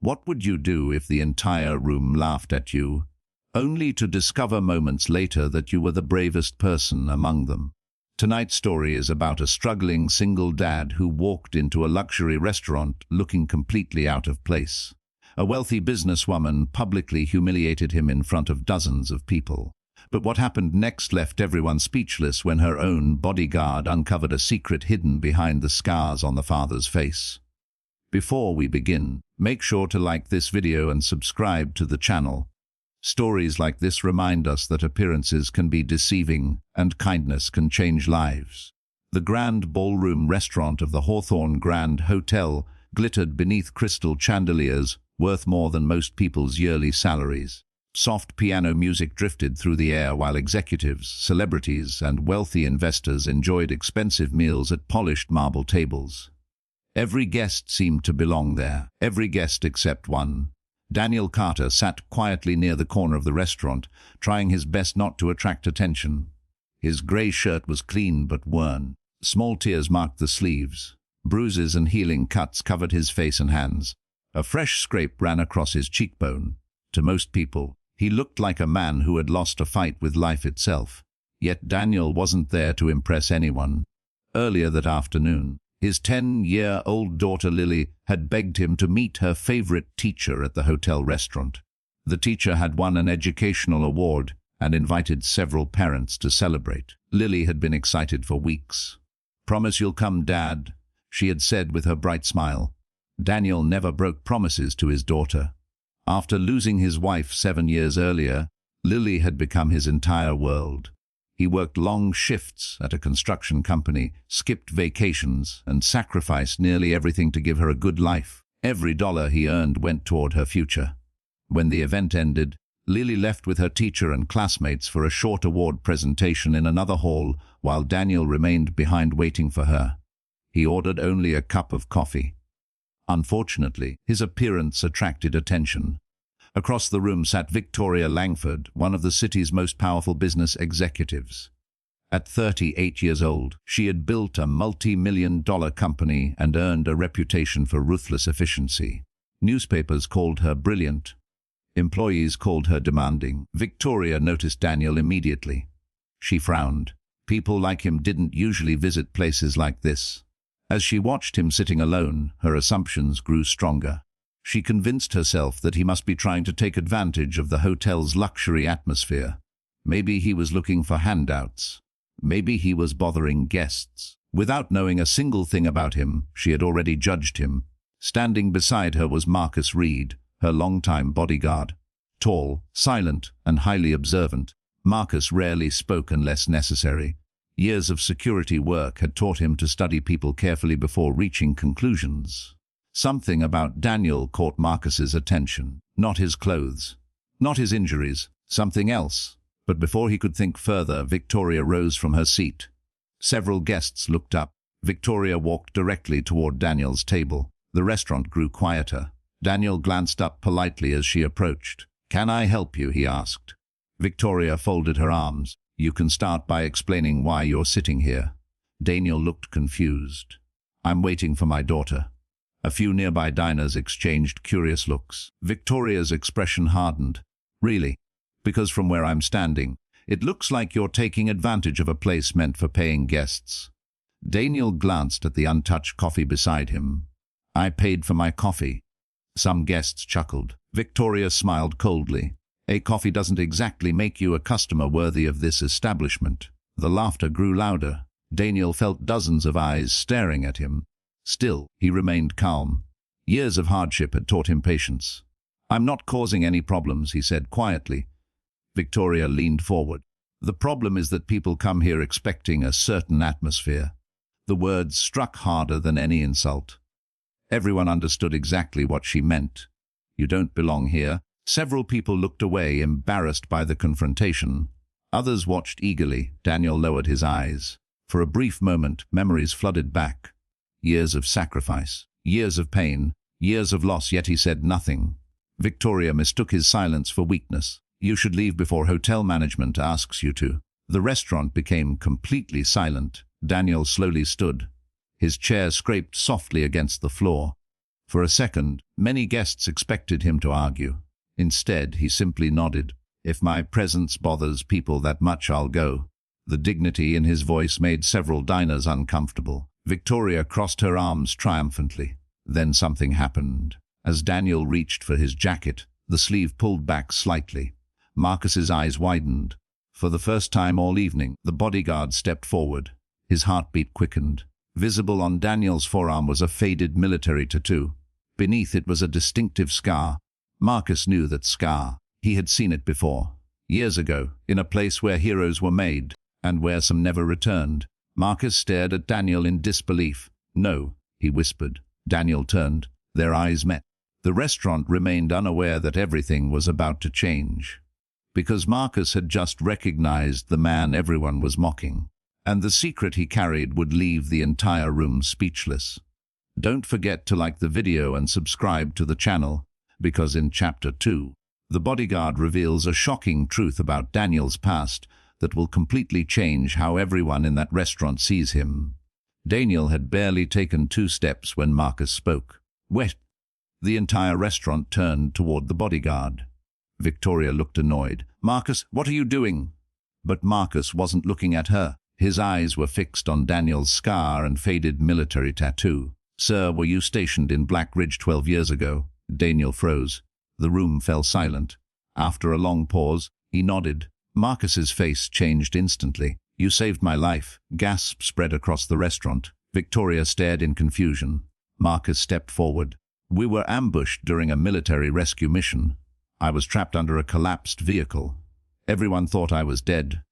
What would you do if the entire room laughed at you, only to discover moments later that you were the bravest person among them? Tonight's story is about a struggling single dad who walked into a luxury restaurant looking completely out of place. A wealthy businesswoman publicly humiliated him in front of dozens of people. But what happened next left everyone speechless when her own bodyguard uncovered a secret hidden behind the scars on the father's face. Before we begin, make sure to like this video and subscribe to the channel. Stories like this remind us that appearances can be deceiving and kindness can change lives. The grand ballroom restaurant of the Hawthorne Grand Hotel glittered beneath crystal chandeliers worth more than most people's yearly salaries. Soft piano music drifted through the air while executives, celebrities, and wealthy investors enjoyed expensive meals at polished marble tables. Every guest seemed to belong there, every guest except one. Daniel Carter sat quietly near the corner of the restaurant, trying his best not to attract attention. His grey shirt was clean but worn. Small tears marked the sleeves. Bruises and healing cuts covered his face and hands. A fresh scrape ran across his cheekbone. To most people, he looked like a man who had lost a fight with life itself. Yet Daniel wasn't there to impress anyone. Earlier that afternoon, his 10-year-old daughter Lily had begged him to meet her favorite teacher at the hotel restaurant. The teacher had won an educational award and invited several parents to celebrate. Lily had been excited for weeks. "Promise you'll come, Dad," she had said with her bright smile. Daniel never broke promises to his daughter. After losing his wife 7 years earlier, Lily had become his entire world. He worked long shifts at a construction company, skipped vacations, and sacrificed nearly everything to give her a good life. Every dollar he earned went toward her future. When the event ended, Lily left with her teacher and classmates for a short award presentation in another hall, while Daniel remained behind waiting for her. He ordered only a cup of coffee. Unfortunately, his appearance attracted attention. Across the room sat Victoria Langford, one of the city's most powerful business executives. At 38 years old, she had built a multi-million-dollar company and earned a reputation for ruthless efficiency. Newspapers called her brilliant. Employees called her demanding. Victoria noticed Daniel immediately. She frowned. People like him didn't usually visit places like this. As she watched him sitting alone, her assumptions grew stronger. She convinced herself that he must be trying to take advantage of the hotel's luxury atmosphere. Maybe he was looking for handouts. Maybe he was bothering guests. Without knowing a single thing about him, she had already judged him. Standing beside her was Marcus Reed, her longtime bodyguard. Tall, silent, and highly observant, Marcus rarely spoke unless necessary. Years of security work had taught him to study people carefully before reaching conclusions. Something about Daniel caught Marcus's attention. Not his clothes, not his injuries, something else. But before he could think further, Victoria rose from her seat. Several guests looked up. Victoria walked directly toward Daniel's table. The restaurant grew quieter. Daniel glanced up politely as she approached. "Can I help you?" he asked. Victoria folded her arms. "You can start by explaining why you're sitting here." Daniel looked confused. "I'm waiting for my daughter." A few nearby diners exchanged curious looks. Victoria's expression hardened. "Really? Because from where I'm standing, it looks like you're taking advantage of a place meant for paying guests." Daniel glanced at the untouched coffee beside him. "I paid for my coffee." Some guests chuckled. Victoria smiled coldly. "A coffee doesn't exactly make you a customer worthy of this establishment." The laughter grew louder. Daniel felt dozens of eyes staring at him. Still, he remained calm. Years of hardship had taught him patience. "I'm not causing any problems," he said quietly. Victoria leaned forward. "The problem is that people come here expecting a certain atmosphere." The words struck harder than any insult. Everyone understood exactly what she meant. "You don't belong here." Several people looked away, embarrassed by the confrontation. Others watched eagerly. Daniel lowered his eyes. For a brief moment, memories flooded back. Years of sacrifice, years of pain, years of loss, yet he said nothing. Victoria mistook his silence for weakness. "You should leave before hotel management asks you to." The restaurant became completely silent. Daniel slowly stood. His chair scraped softly against the floor. For a second, many guests expected him to argue. Instead, he simply nodded. "If my presence bothers people that much, I'll go." The dignity in his voice made several diners uncomfortable. Victoria crossed her arms triumphantly. Then something happened. As Daniel reached for his jacket, the sleeve pulled back slightly. Marcus's eyes widened. For the first time all evening, the bodyguard stepped forward. His heartbeat quickened. Visible on Daniel's forearm was a faded military tattoo. Beneath it was a distinctive scar. Marcus knew that scar. He had seen it before. Years ago, in a place where heroes were made, and where some never returned. Marcus stared at Daniel in disbelief. "No," he whispered. Daniel turned. Their eyes met. The restaurant remained unaware that everything was about to change. Because Marcus had just recognized the man everyone was mocking. And the secret he carried would leave the entire room speechless. Don't forget to like the video and subscribe to the channel, because in Chapter 2, the bodyguard reveals a shocking truth about Daniel's past that will completely change how everyone in that restaurant sees him. Daniel had barely taken 2 steps when Marcus spoke. "Wet." The entire restaurant turned toward the bodyguard. Victoria looked annoyed. "Marcus, what are you doing?" But Marcus wasn't looking at her. His eyes were fixed on Daniel's scar and faded military tattoo. "Sir, were you stationed in Black Ridge 12 years ago?" Daniel froze. The room fell silent. After a long pause, he nodded. Marcus's face changed instantly. "You saved my life." Gasps spread across the restaurant. Victoria stared in confusion. Marcus stepped forward. "We were ambushed during a military rescue mission. I was trapped under a collapsed vehicle. Everyone thought I was dead."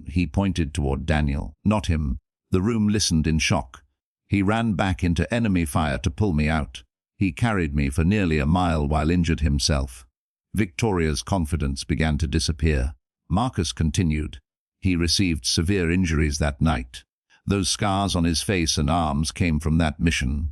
He pointed toward Daniel, not him. The room listened in shock. "He ran back into enemy fire to pull me out. He carried me for nearly a mile while injured himself." Victoria's confidence began to disappear. Marcus continued. "He received severe injuries that night. Those scars on his face and arms came from that mission."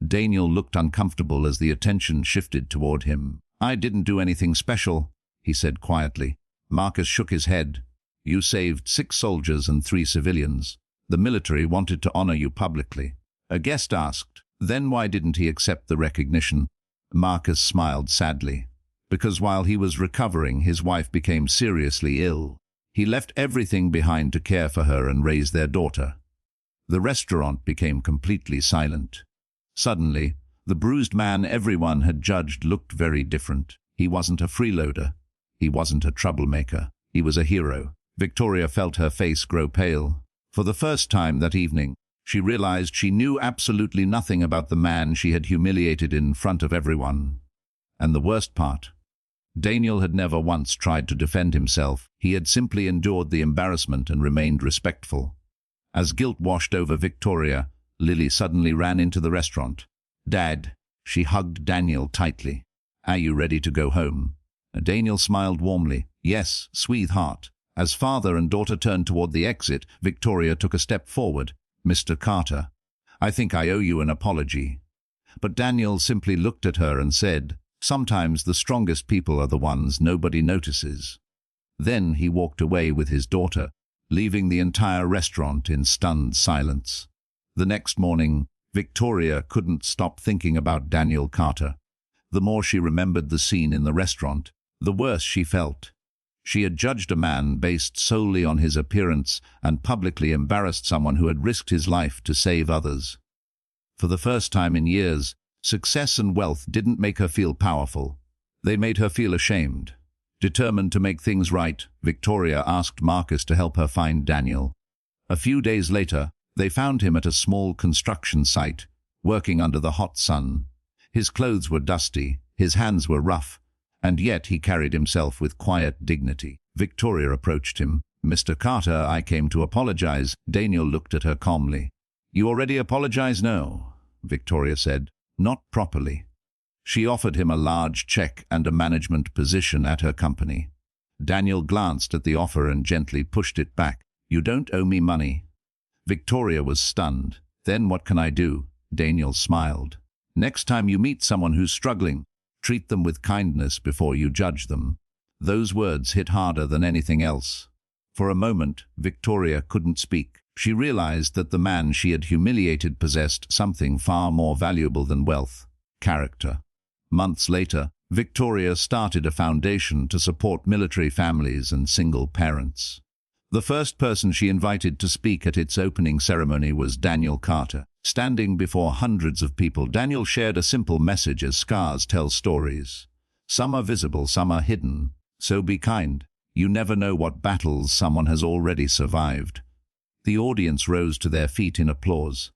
Daniel looked uncomfortable as the attention shifted toward him. "I didn't do anything special," he said quietly. Marcus shook his head. "You saved 6 soldiers and 3 civilians. The military wanted to honor you publicly." A guest asked, "Then why didn't he accept the recognition?" Marcus smiled sadly. "Because while he was recovering, his wife became seriously ill. He left everything behind to care for her and raise their daughter." The restaurant became completely silent. Suddenly, the bruised man everyone had judged looked very different. He wasn't a freeloader. He wasn't a troublemaker. He was a hero. Victoria felt her face grow pale. For the first time that evening, she realized she knew absolutely nothing about the man she had humiliated in front of everyone. And the worst part, Daniel had never once tried to defend himself. He had simply endured the embarrassment and remained respectful. As guilt washed over Victoria, Lily suddenly ran into the restaurant. "Dad," she hugged Daniel tightly. "Are you ready to go home?" Daniel smiled warmly. "Yes, sweetheart." As father and daughter turned toward the exit, Victoria took a step forward. "Mr. Carter, I think I owe you an apology." But Daniel simply looked at her and said, "Sometimes the strongest people are the ones nobody notices." Then he walked away with his daughter, leaving the entire restaurant in stunned silence. The next morning, Victoria couldn't stop thinking about Daniel Carter. The more she remembered the scene in the restaurant, the worse she felt. She had judged a man based solely on his appearance and publicly embarrassed someone who had risked his life to save others. For the first time in years, success and wealth didn't make her feel powerful. They made her feel ashamed. Determined to make things right, Victoria asked Marcus to help her find Daniel. A few days later, they found him at a small construction site, working under the hot sun. His clothes were dusty, his hands were rough, and yet he carried himself with quiet dignity. Victoria approached him. "Mr. Carter, I came to apologize." Daniel looked at her calmly. "You already apologize?" "No," Victoria said. "Not properly." She offered him a large check and a management position at her company. Daniel glanced at the offer and gently pushed it back. "You don't owe me money." Victoria was stunned. "Then what can I do?" Daniel smiled. "Next time you meet someone who's struggling, treat them with kindness before you judge them." Those words hit harder than anything else. For a moment, Victoria couldn't speak. She realized that the man she had humiliated possessed something far more valuable than wealth. Character. Months later, Victoria started a foundation to support military families and single parents. The first person she invited to speak at its opening ceremony was Daniel Carter. Standing before hundreds of people, Daniel shared a simple message: as scars tell stories. Some are visible, some are hidden. So be kind. You never know what battles someone has already survived. The audience rose to their feet in applause.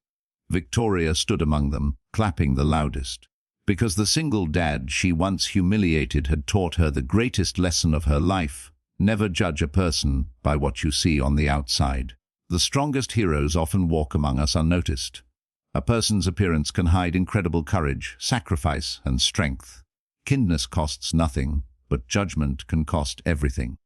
Victoria stood among them, clapping the loudest. Because the single dad she once humiliated had taught her the greatest lesson of her life: never judge a person by what you see on the outside. The strongest heroes often walk among us unnoticed. A person's appearance can hide incredible courage, sacrifice, and strength. Kindness costs nothing, but judgment can cost everything.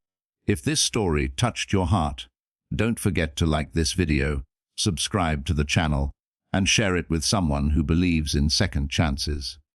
If this story touched your heart, don't forget to like this video, subscribe to the channel, and share it with someone who believes in second chances.